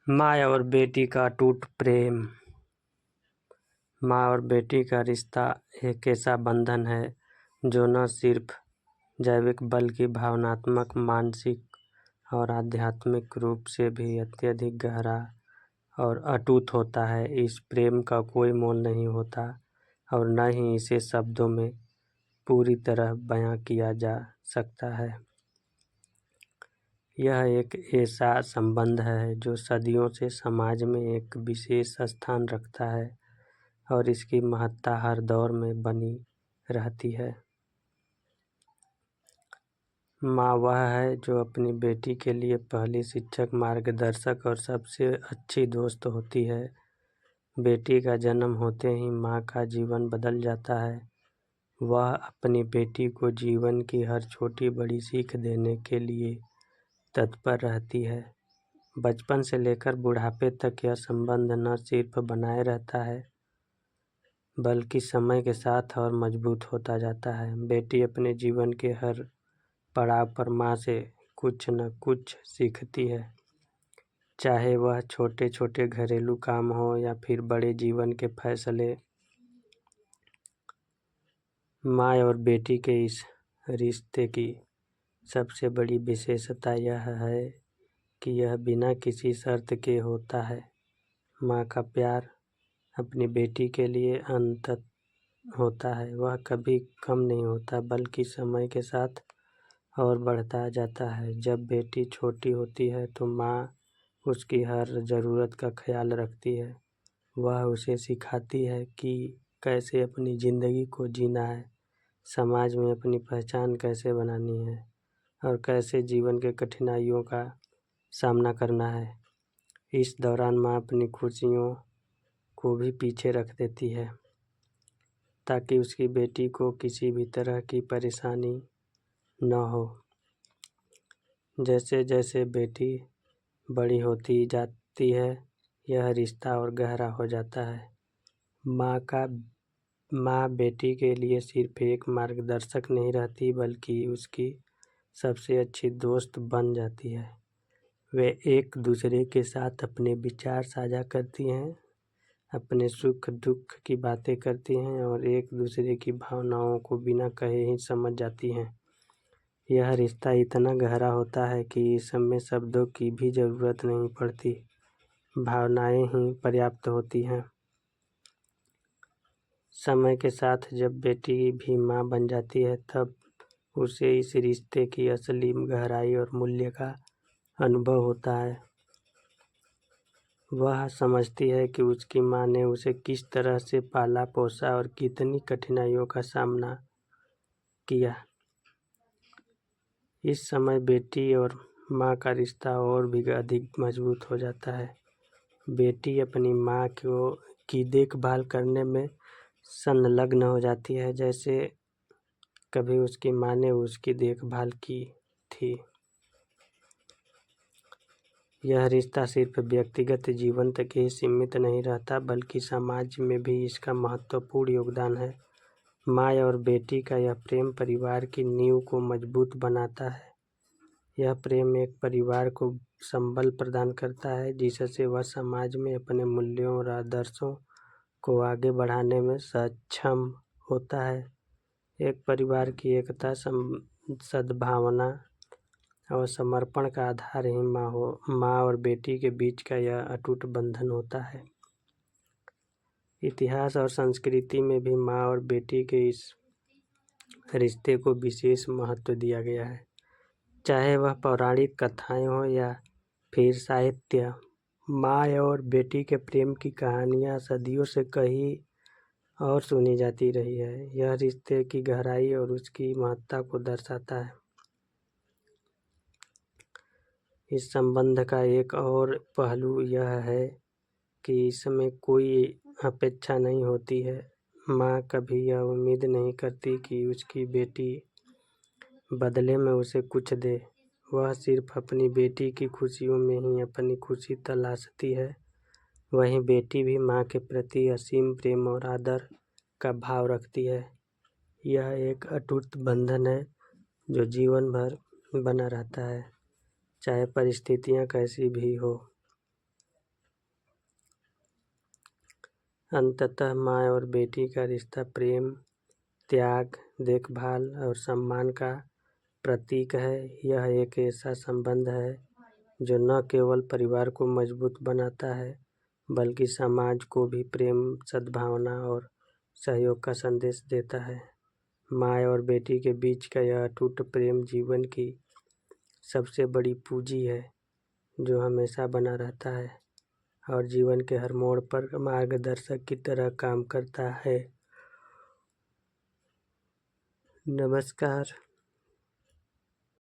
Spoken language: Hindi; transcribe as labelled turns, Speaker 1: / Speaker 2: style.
Speaker 1: माँ और बेटी का अटूट प्रेम। माँ और बेटी का रिश्ता एक ऐसा बंधन है जो न सिर्फ जैविक बल्कि भावनात्मक, मानसिक और आध्यात्मिक रूप से भी अत्यधिक गहरा और अटूट होता है। इस प्रेम का कोई मोल नहीं होता और न ही इसे शब्दों में पूरी तरह बयां किया जा सकता है। यह एक ऐसा संबंध है जो सदियों से समाज में एक विशेष स्थान रखता है और इसकी महत्ता हर दौर में बनी रहती है। माँ वह है जो अपनी बेटी के लिए पहली शिक्षक, मार्गदर्शक और सबसे अच्छी दोस्त होती है। बेटी का जन्म होते ही माँ का जीवन बदल जाता है। वह अपनी बेटी को जीवन की हर छोटी बड़ी सीख देने के लिए तत्पर रहती है। बचपन से लेकर बुढ़ापे तक यह संबंध न सिर्फ बनाए रहता है बल्कि समय के साथ और मजबूत होता जाता है। बेटी अपने जीवन के हर पड़ाव पर माँ से कुछ न कुछ सीखती है, चाहे वह छोटे छोटे घरेलू काम हो या फिर बड़े जीवन के फैसले। माँ और बेटी के इस रिश्ते की सबसे बड़ी विशेषता यह है कि यह बिना किसी शर्त के होता है। माँ का प्यार अपनी बेटी के लिए अनंत होता है। वह कभी कम नहीं होता बल्कि समय के साथ और बढ़ता जाता है। जब बेटी छोटी होती है तो माँ उसकी हर ज़रूरत का ख्याल रखती है। वह उसे सिखाती है कि कैसे अपनी ज़िंदगी को जीना है, समाज में अपनी पहचान कैसे बनानी है और कैसे जीवन के कठिनाइयों का सामना करना है। इस दौरान माँ अपनी खुशियों को भी पीछे रख देती है ताकि उसकी बेटी को किसी भी तरह की परेशानी न हो। जैसे जैसे बेटी बड़ी होती जाती है, यह रिश्ता और गहरा हो जाता है। माँ बेटी के लिए सिर्फ एक मार्गदर्शक नहीं रहती बल्कि उसकी सबसे अच्छी दोस्त बन जाती है। वे एक दूसरे के साथ अपने विचार साझा करती हैं, अपने सुख दुख की बातें करती हैं और एक दूसरे की भावनाओं को बिना कहे ही समझ जाती हैं। यह रिश्ता इतना गहरा होता है कि इसमें शब्दों की भी ज़रूरत नहीं पड़ती, भावनाएं ही पर्याप्त होती हैं। समय के साथ जब बेटी भी माँ बन जाती है तब उसे इस रिश्ते की असली गहराई और मूल्य का अनुभव होता है। वह समझती है कि उसकी माँ ने उसे किस तरह से पाला पोसा और कितनी कठिनाइयों का सामना किया। इस समय बेटी और माँ का रिश्ता और भी अधिक मजबूत हो जाता है। बेटी अपनी माँ की देखभाल करने में संलग्न हो जाती है, जैसे कभी उसकी माँ ने उसकी देखभाल की थी। यह रिश्ता सिर्फ व्यक्तिगत जीवन तक ही सीमित नहीं रहता बल्कि समाज में भी इसका महत्वपूर्ण योगदान है। माँ और बेटी का यह प्रेम परिवार की नींव को मजबूत बनाता है। यह प्रेम एक परिवार को संबल प्रदान करता है जिससे वह समाज में अपने मूल्यों और आदर्शों को आगे बढ़ाने में सक्षम होता है। एक परिवार की एकता, सद्भावना और समर्पण का आधार ही माँ और बेटी के बीच का यह अटूट बंधन होता है। इतिहास और संस्कृति में भी माँ और बेटी के इस रिश्ते को विशेष महत्व दिया गया है। चाहे वह पौराणिक कथाएं हो या फिर साहित्य, माँ और बेटी के प्रेम की कहानियाँ सदियों से कही और सुनी जाती रही है। यह रिश्ते की गहराई और उसकी महत्ता को दर्शाता है। इस संबंध का एक और पहलू यह है कि इसमें कोई अपेक्षा नहीं होती है। माँ कभी यह उम्मीद नहीं करती कि उसकी बेटी बदले में उसे कुछ दे। वह सिर्फ अपनी बेटी की खुशियों में ही अपनी खुशी तलाशती है। वहीं बेटी भी माँ के प्रति असीम प्रेम और आदर का भाव रखती है। यह एक अटूट बंधन है जो जीवन भर बना रहता है, चाहे परिस्थितियाँ कैसी भी हो। अंततः माँ और बेटी का रिश्ता प्रेम, त्याग, देखभाल और सम्मान का प्रतीक है। यह एक ऐसा संबंध है जो न केवल परिवार को मजबूत बनाता है बल्कि समाज को भी प्रेम, सद्भावना और सहयोग का संदेश देता है। माँ और बेटी के बीच का यह अटूट प्रेम जीवन की सबसे बड़ी पूंजी है जो हमेशा बना रहता है और जीवन के हर मोड़ पर मार्गदर्शक की तरह काम करता है। नमस्कार।